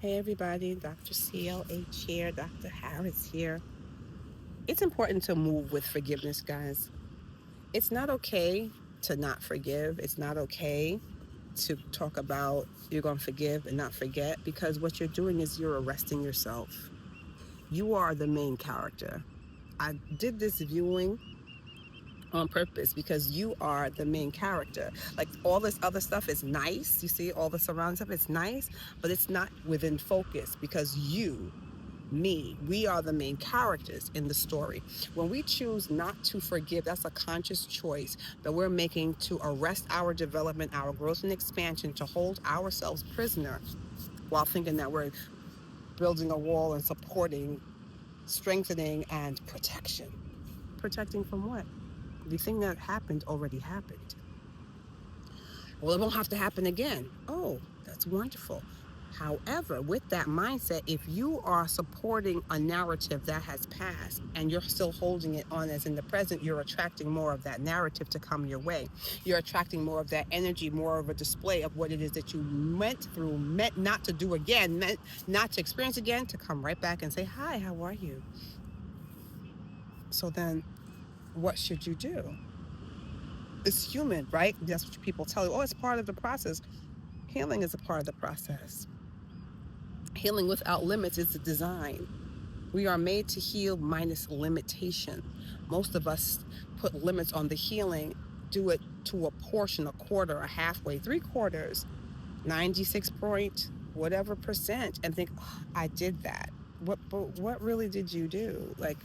Hey everybody, Dr. CLH here, Dr. Harris here. It's important to move with forgiveness, guys. It's not okay to not forgive. It's not okay to talk about you're going to forgive and not forget because what you're doing is you're arresting yourself. You are the main character. I did this viewing on purpose because you are the main character. Like all this other stuff is nice. You see, all the surrounding stuff is nice, but it's not within focus because we are the main characters in the story. When we choose not to forgive, that's a conscious choice that we're making to arrest our development, our growth and expansion, to hold ourselves prisoner while thinking that we're building a wall and supporting, strengthening, and protection. Protecting from what? The thing that happened already happened. Well, it won't have to happen again. Oh, that's wonderful. However, with that mindset, if you are supporting a narrative that has passed and you're still holding it on as in the present, you're attracting more of that narrative to come your way. You're attracting more of that energy, more of a display of what it is that you went through, meant not to do again, meant not to experience again, to come right back and say, hi, how are you? So then what should you do? It's human, right? That's what people tell you. Oh, it's part of the process. Healing is a part of the process. Healing without limits is the design. We are made to heal minus limitation. Most of us put limits on the healing, do it to a portion, a quarter, a halfway, 3/4, 96 point, whatever percent, and think, oh, I did that. But what really did you do? Like,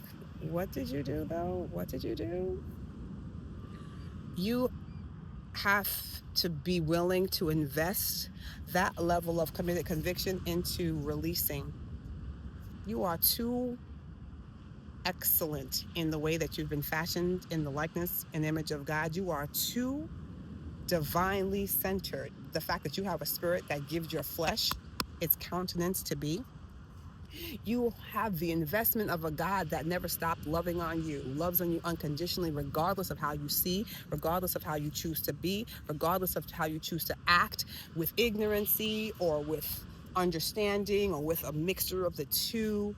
what did you do though? What did you do? You have to be willing to invest that level of committed conviction into releasing. You are too excellent in the way that you've been fashioned in the likeness and image of God. You are too divinely centered. The fact that you have a spirit that gives your flesh its countenance to be. You have the investment of a God that never stopped loving on you, loves on you unconditionally, regardless of how you see, regardless of how you choose to be, regardless of how you choose to act, with ignorancy or with understanding or with a mixture of the two.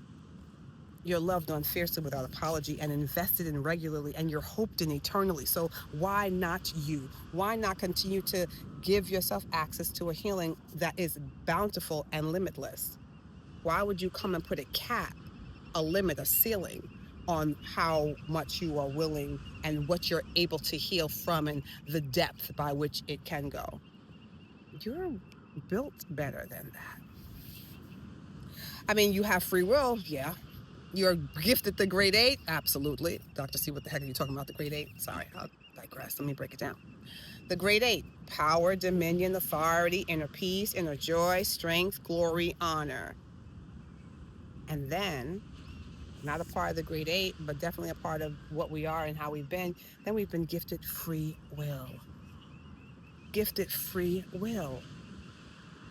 You're loved on fiercely without apology and invested in regularly, and you're hoped in eternally. So why not you? Why not continue to give yourself access to a healing that is bountiful and limitless? Why would you come and put a cap, a limit, a ceiling on how much you are willing and what you're able to heal from and the depth by which it can go? You're built better than that. I mean, you have free will, yeah. You're gifted the grade 8, absolutely. Dr. C, what the heck are you talking about, the grade 8? Sorry, I'll digress. Let me break it down. The grade 8, power, dominion, authority, inner peace, inner joy, strength, glory, honor. And then, not a part of the grade 8, but definitely a part of what we are and how we've been, then we've been gifted free will. Gifted free will.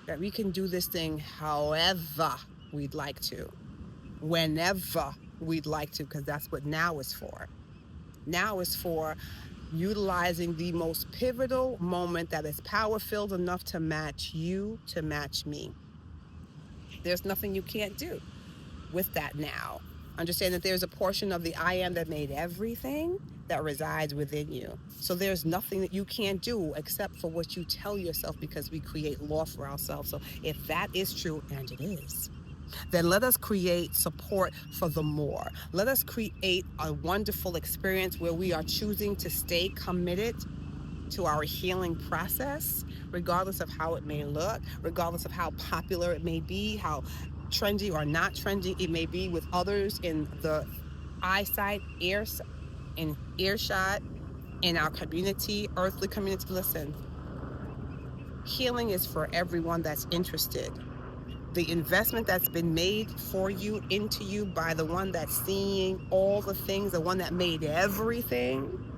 That we can do this thing however we'd like to, whenever we'd like to, because that's what now is for. Now is for utilizing the most pivotal moment that is power-filled enough to match you, to match me. There's nothing you can't do with that now. Understand that there's a portion of the I am that made everything that resides within you. So there's nothing that you can't do except for what you tell yourself, because we create law for ourselves. So if that is true, and it is, then let us create support for the more. Let us create a wonderful experience where we are choosing to stay committed to our healing process, regardless of how it may look, regardless of how popular it may be, how trendy or not trendy it may be with others in the eyesight, in earshot, in our community, earthly community. Listen, healing is for everyone that's interested. The investment that's been made for you, into you, by the one that's seeing all the things, the one that made everything,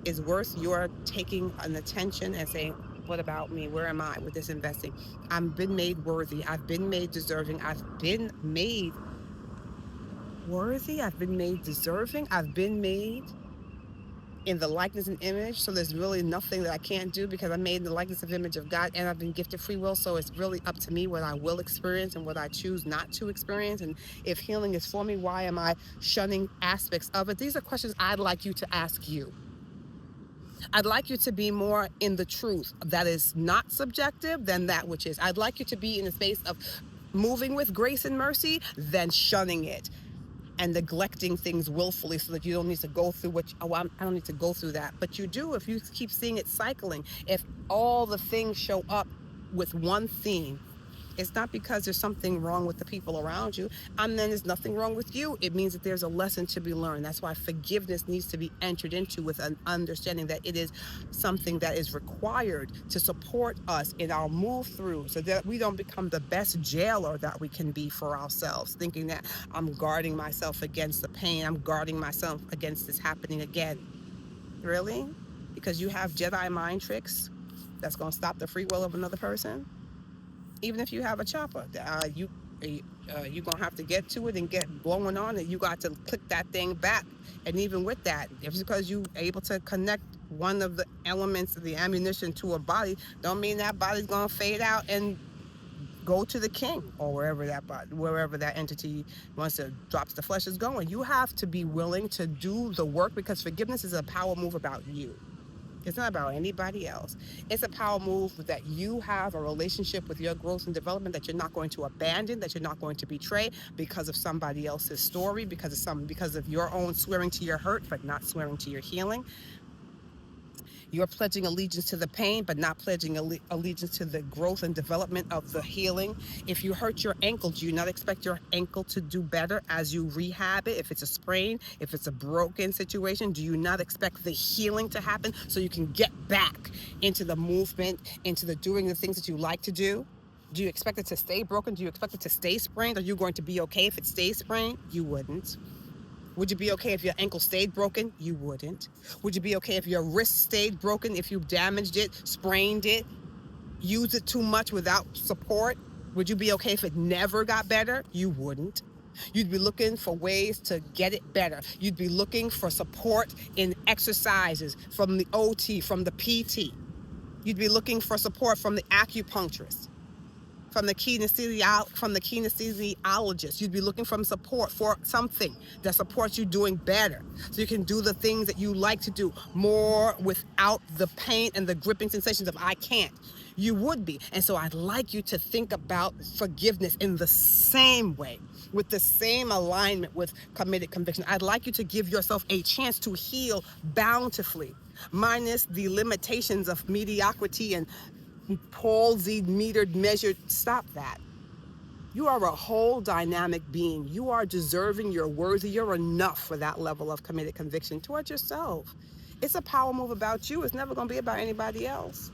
is worth your taking an attention and saying, what about me? Where am I with this investing? I've been made worthy. I've been made deserving. I've been made worthy. I've been made deserving. I've been made in the likeness and image. So there's really nothing that I can't do because I'm made in the likeness and image of God, and I've been gifted free will. So it's really up to me what I will experience and what I choose not to experience. And if healing is for me, why am I shunning aspects of it? These are questions I'd like you to ask you. I'd like you to be more in the truth that is not subjective than that which is. I'd like you to be in a space of moving with grace and mercy than shunning it and neglecting things willfully so that you don't need to go through I don't need to go through that. But you do if you keep seeing it cycling. If all the things show up with one theme, it's not because there's something wrong with the people around you, and then there's nothing wrong with you. It means that there's a lesson to be learned. That's why forgiveness needs to be entered into with an understanding that it is something that is required to support us in our move through so that we don't become the best jailer that we can be for ourselves, thinking that I'm guarding myself against the pain, I'm guarding myself against this happening again. Really? Because you have Jedi mind tricks that's going to stop the free will of another person? Even if you have a chopper, you're gonna have to get to it and get blowing on it. You got to click that thing back. And even with that, if it's because you able to connect one of the elements of the ammunition to a body, don't mean that body's gonna fade out and go to the king or wherever that entity once it drops the flesh is going. You have to be willing to do the work because forgiveness is a power move about you. It's not about anybody else. It's a power move that you have a relationship with your growth and development that you're not going to abandon, that you're not going to betray because of somebody else's story, because of your own swearing to your hurt, but not swearing to your healing. You're pledging allegiance to the pain, but not pledging allegiance to the growth and development of the healing. If you hurt your ankle, do you not expect your ankle to do better as you rehab it? If it's a sprain, if it's a broken situation, do you not expect the healing to happen so you can get back into the movement, into the doing the things that you like to do? Do you expect it to stay broken? Do you expect it to stay sprained? Are you going to be okay if it stays sprained? You wouldn't. Would you be okay if your ankle stayed broken? You wouldn't. Would you be okay if your wrist stayed broken, if you damaged it, sprained it, used it too much without support? Would you be okay if it never got better? You wouldn't. You'd be looking for ways to get it better. You'd be looking for support in exercises from the OT, from the PT. You'd be looking for support from the acupuncturist, from the kinesiologist. You'd be looking for support for something that supports you doing better so you can do the things that you like to do more without the pain and the gripping sensations of I can't. You would be. And so I'd like you to think about forgiveness in the same way, with the same alignment with committed conviction. I'd like you to give yourself a chance to heal bountifully, minus the limitations of mediocrity and palsied, metered, measured. Stop that. You are a whole dynamic being. You are deserving, you're worthy, you're enough for that level of committed conviction towards yourself. It's a power move about you. It's never going to be about anybody else.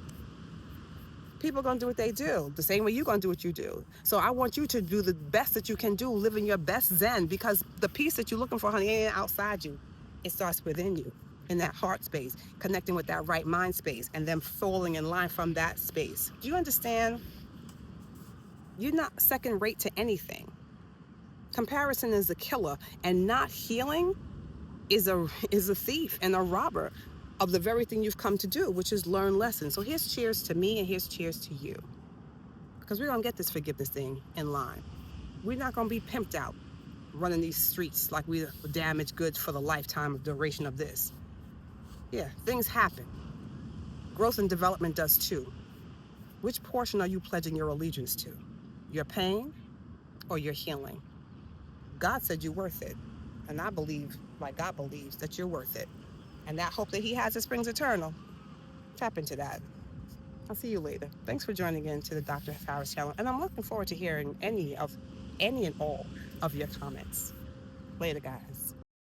People are going to do what they do, the same way you're going to do what you do. So I want you to do the best that you can do, living your best zen, because the peace that you're looking for, honey, ain't outside you. It starts within you, in that heart space, connecting with that right mind space, and then falling in line from that space. Do you understand? You're not second rate to anything. Comparison is a killer, and not healing is a thief and a robber of the very thing you've come to do, which is learn lessons. So here's cheers to me, and here's cheers to you, because we're gonna get this forgiveness thing in line. We're not gonna be pimped out running these streets like we damaged goods for the lifetime of duration of this. Yeah, things happen. Growth and development does too. Which portion are you pledging your allegiance to? Your pain or your healing? God said you're worth it. And I believe, like God believes, that you're worth it. And that hope that he has that springs eternal. Tap into that. I'll see you later. Thanks for joining in to the Dr. Harris channel. And I'm looking forward to hearing any and all of your comments. Later, guys.